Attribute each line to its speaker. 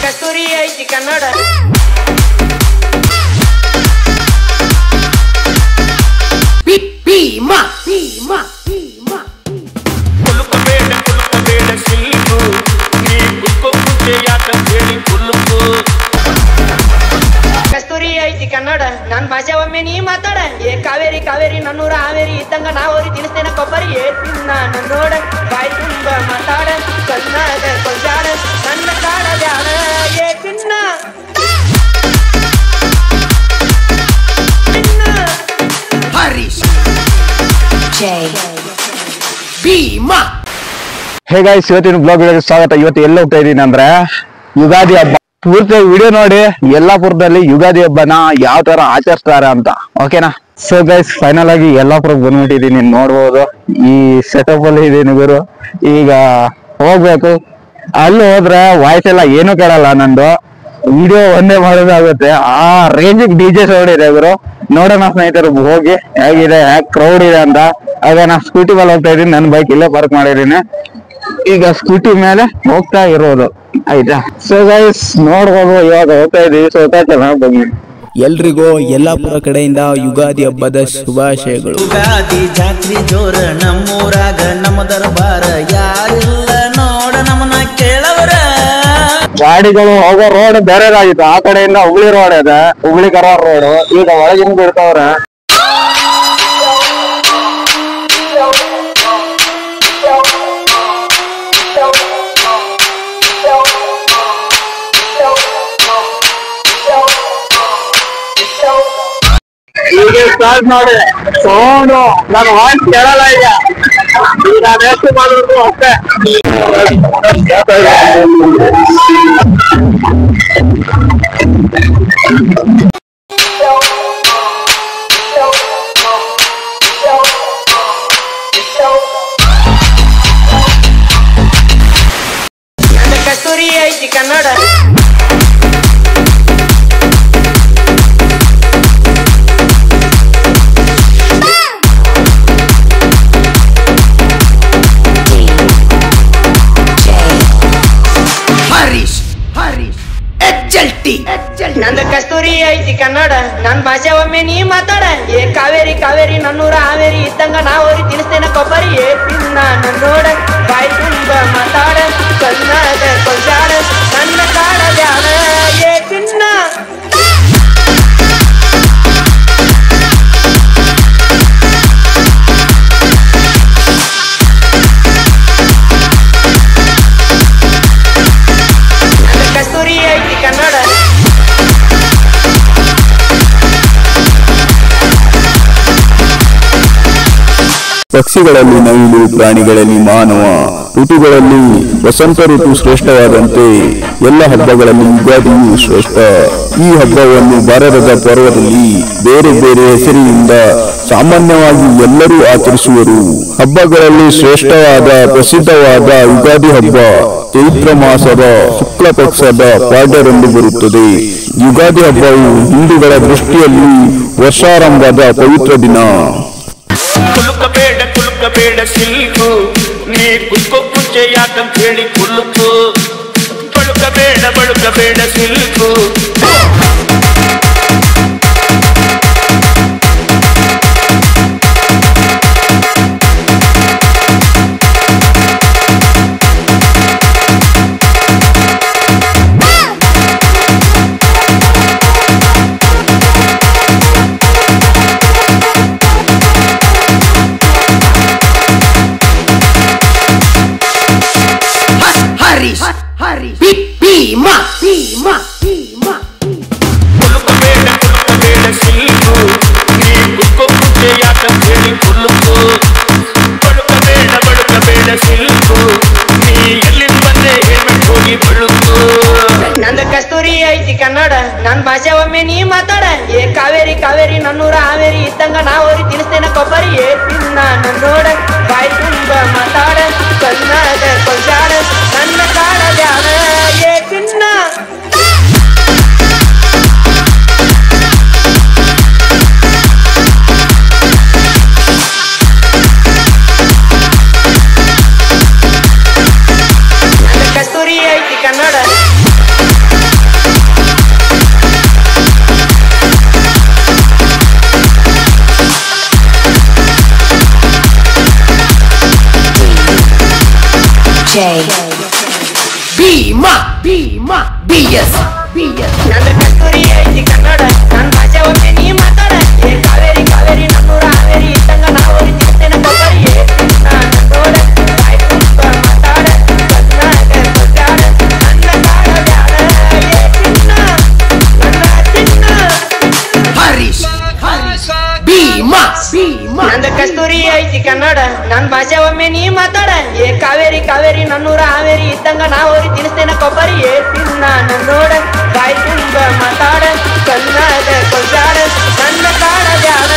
Speaker 1: ಕಸ್ತೂರಿ ಐತಿ ಕನ್ನಡ ಕಸ್ತೂರಿ ಐತಿ ಕನ್ನಡ ನನ್ ಭಾಷೆ ಒಮ್ಮೆ ನೀ ಮಾತಾಡ ಏ ಕಾವೇರಿ ಕಾವೇರಿ ನನ್ನೂರ ಹಾವೇರಿ ಇದ್ದಂಗ ನಾವರಿ ತಿನ್ಸ್ತೇನೆ ಕೊಬ್ಬರಿ ಏ ತಿನ್ನ ನೋಡ ಬಾಯಿ ತುಂಬ ಮಾತಾಡ ಕನ್ನಡ ಕೊಂಜಾಡ ನನ್ನ ಕಾಡ ಬ್ಯಾಡ ಏ ತಿನ್ನ ಹರೀಶ್ ಭೀಮಾ.
Speaker 2: ಹೇ ಗೈಸ್, ಇವತ್ತಿನ ಬ್ಲಾಗ್ ವಿಡಿಯೋಗೆ ಸ್ವಾಗತ. ಇವತ್ತು ಎಲ್ಲ ಹೋಗ್ತಾ ಇದೀನಿ ಅಂದ್ರೆ ಯುಗಾದಿ ಹಬ್ಬ. ಪೂರ್ತಿ ವಿಡಿಯೋ ನೋಡಿ ಯಲ್ಲಾಪುರದಲ್ಲಿ ಯುಗಾದಿ ಹಬ್ಬನ ಯಾವ ತರ ಆಚರಿಸ್ತಾರೆ ಅಂತ, ಓಕೆನಾ? ಸೊ ಗೈಸ್, ಫೈನಲ್ ಆಗಿ ಯಲ್ಲಾಪುರಕ್ಕೆ ಬಂದ್ಬಿಟ್ಟಿದೀನಿ. ನೋಡ್ಬೋದು ಈ ಸೆಟಪ್ ಅಲ್ಲಿ ಇದೀನಿ ಗುರು. ಈಗ ಹೋಗ್ಬೇಕು. ಅಲ್ಲಿ ಹೋದ್ರೆ ವಾಯ್ಸ್ ಎಲ್ಲ ಏನು ಕೇಳಲ್ಲ, ನಂದು ವಿಡಿಯೋ ಒಂದೇ ಮಾಡೋದಾಗುತ್ತೆ. ಆ ರೇಂಜಿಗೆ DJ ಸೌಂಡ್ ಇದೆ ಗುರು. ನೋಡೋಣ ಸ್ನೇಹಿತರು, ಹೋಗಿ ಹೇಗಿದೆ, ಹೇಗೆ ಕ್ರೌಡ್ ಇದೆ ಅಂತ. ಆಗ ನಾ ಸ್ಕೂಟಿ ಮೇಲೆ ಹೋಗ್ತಾ ಇದೀನಿ, ನನ್ನ ಬೈಕ್ ಇಲ್ಲೇ ಪಾರ್ಕ್ ಮಾಡಿದೀನಿ. ಈಗ ಸ್ಕೂಟಿ ಮೇಲೆ ಹೋಗ್ತಾ ಇರೋದು, ಆಯ್ತಾ? ಸೊ ಗೈಸ್, ನೋಡ್ಬೋದು ಇವಾಗ ಹೋಗ್ತಾ ಇದೀವಿ. ಸೊ ಬಂದ್ವಿ.
Speaker 3: ಎಲ್ರಿಗೂ ಯಲ್ಲಾಪುರ ಕಡೆಯಿಂದ ಯುಗಾದಿ ಹಬ್ಬದ ಶುಭಾಶಯಗಳು.
Speaker 4: ಯುಗಾದಿ ಜಾತ್ರಿ ಜೋರ ನಮ್ಮೂರಾಗ, ನಮ್ಮ ದರ್ಬಾರ ಯಾರಿಲ್ಲ ನೋಡ ನಮ್ಮನ್ನ ಕೇಳವರ.
Speaker 2: ಗಾಡಿಗಳು ಹೋಗೋ ರೋಡ್ ಬೇರೆದಾಗಿತ್ತು. ಆ ಕಡೆಯಿಂದ ಹುಬ್ಳಿ ರೋಡ್ ಇದೆ, ಹುಬ್ಳಿ ಕರಾರ್ ರೋಡ್. ಈಗ ಒಳಗಿನ ಬಿಡ್ತಾವ್ರೆ. ಈಗ ಸ್ಟಾರ್ಟ್ ಮಾಡಿ ಸೌಂಡ್ ನನ್ನ ವಾಯ್ಸ್ ಕೇಳಲ್ಲ. ಈಗ ನಾನು ಎಷ್ಟು ಮಾಡಿದ್ರು ಅಷ್ಟೇ.
Speaker 1: ಕಸ್ತೂರಿ ಐತಿ ಕನ್ನಡ ನಂದು ಕಸ್ತೂರಿ ಐತಿ ಕನ್ನಡ ನನ್ ಭಾಷೆ ಒಮ್ಮೆ ನೀ ಮಾತಾಡ ಏ ಕಾವೇರಿ ಕಾವೇರಿ ನನ್ನೂರ ಹಾವೇರಿ ಇದ್ದಂಗ ನಾವರಿ ತಿನ್ಸ್ತೇನೆ ಕೊಬ್ಬರಿ ಏ ತಿನ್ನ ನೋಡ ಬಾಯಿ ತುಂಬ ಮಾತಾಡ ಕನ್ನಡ ಕೊಂಜಾಡ ನನ್ನ ಕಾಡ ಬ್ಯಾಡ ಏ ತಿನ್ನ ಕಸ್ತೂರಿ ಐತಿ ಕನ್ನಡ
Speaker 3: ಪಕ್ಷಿಗಳಲ್ಲಿ ನವಿಲು, ಪ್ರಾಣಿಗಳಲ್ಲಿ ಮಾನವ, ಋತುಗಳಲ್ಲಿ ವಸಂತ ಋತು ಶ್ರೇಷ್ಠವಾದಂತೆ ಎಲ್ಲ ಹಬ್ಬಗಳಲ್ಲಿ ಯುಗಾದಿಯು ಶ್ರೇಷ್ಠ. ಈ ಹಬ್ಬವನ್ನು ಭಾರತದ ಪರ್ವದಲ್ಲಿ ಬೇರೆ ಬೇರೆ ಹೆಸರಿನಿಂದ ಸಾಮಾನ್ಯವಾಗಿ ಎಲ್ಲರೂ ಆಚರಿಸುವರು. ಹಬ್ಬಗಳಲ್ಲಿ ಶ್ರೇಷ್ಠವಾದ ಪ್ರಸಿದ್ಧವಾದ ಯುಗಾದಿ ಹಬ್ಬ ಚೈತ್ರ ಮಾಸದ ಶುಕ್ಲ ಪಕ್ಷದ ಪಾಡ್ಯರಂದು ಬರುತ್ತದೆ. ಯುಗಾದಿ ಹಬ್ಬವು ಹಿಂದೂಗಳ ದೃಷ್ಟಿಯಲ್ಲಿ ವರ್ಷಾರಂಭದ ಪವಿತ್ರ ದಿನ.
Speaker 5: ಕುಲುಕಬೇಡ ಸಿಲ್ಕು ನೀ ಕುಲ್ಕೋ ಕುಚ್ಚೆ ಯಾಕಂತ ಹೇಳಿ ಕುಲುಕು ಬಳುಕಬೇಡ ಸಿಲ್ಕು.
Speaker 1: ಭೀಮಾ
Speaker 5: ಕುಲುಕಬೇಡ ಸಿಲ್ಕು ನೀ ಕುಲ್ಕೋ ಕುಚ್ಚೆ ಯಾಕಂತ ಹೇಳಿ ಕುಲುಕು ಬಳುಕಬೇಡ ಸಿಲ್ಕು ನೀ ಎಲ್ಲಿಂದ ಬಂದೆ ಹೇಳ್ಬಿಟ್ಟು ಹೋಗಿ ಬಳುಕು.
Speaker 1: ನಂದು ಕಸ್ತೂರಿ ಐತಿ ಕನ್ನಡ ನನ್ ಭಾಷೆ ಒಮ್ಮೆ ನೀ ಮಾತಾಡ ಏ ಕಾವೇರಿ ಕಾವೇರಿ ನನ್ನೂರ ಹಾವೇರಿ ಇದ್ದಂಗ ನಾವರಿ ತಿನ್ಸ್ತೇನೆ ಕೊಬ್ಬರಿ ಏ ತಿನ್ನ ನೋಡ ಬಾಯಿ ತುಂಬ ಮಾತಾಡ ಕನ್ನಡ ಕೊಂಜಾಡ ನನ್ನ ಕಾಡ ಬ್ಯಾಡ ಏ ತಿನ್ನ ಕಸ್ತೂರಿ ಐತಿ ಕನ್ನಡ ನಂದ ಕಸ್ತೂರಿ ಐತಿ ಕನ್ನಡ ನನ್ ಭಾಷೆ ಒಮ್ಮೆ ನೀ ಮಾತಾಡ ಏ ಕಾವೇರಿ ಕಾವೇರಿ ನನ್ನೂರ ಹಾವೇರಿ ಇದ್ದಂಗ ನಾವರಿ ತಿಂತೇನ ಕೊಬ್ಬರಿ ಏ ನೋಡ ಬಾಯ್ ತುಂಬ ಮಾತಾಡ ಕನ್ನಾಗ ಕೊಟ್ಟಾಡ ನನ್ನ ಕಾಡ ಬ್ಯಾಡ ಏ ತಿನ್ನ ನನ್ನ ತಿನ್ನ ಹರೀಶ್ ನಂದ ಕಸ್ತೂರಿ ಐತಿ ಕನ್ನಡ ನನ್ ಭಾಷೆ ಒಮ್ಮೆ ನೀ ಮಾತಾಡ ಏ ಕಾವೇರಿ ಕಾವೇರಿ ನನ್ನೂರ ಹಾವೇರಿ ಇದ್ದಂಗ ನಾವರಿ ತಿನ್ಸ್ತೇನ ಕೊಬ್ಬರಿ ಏ ತಿನ್ನ ನೋಡ ಬಾಯ್ ತುಂಬ ಮಾತಾಡ ಕನ್ನಾಗ ಕೊಟ್ಟಾಡ ನನ್ನ ಕಾಡ ಬ್ಯಾಡ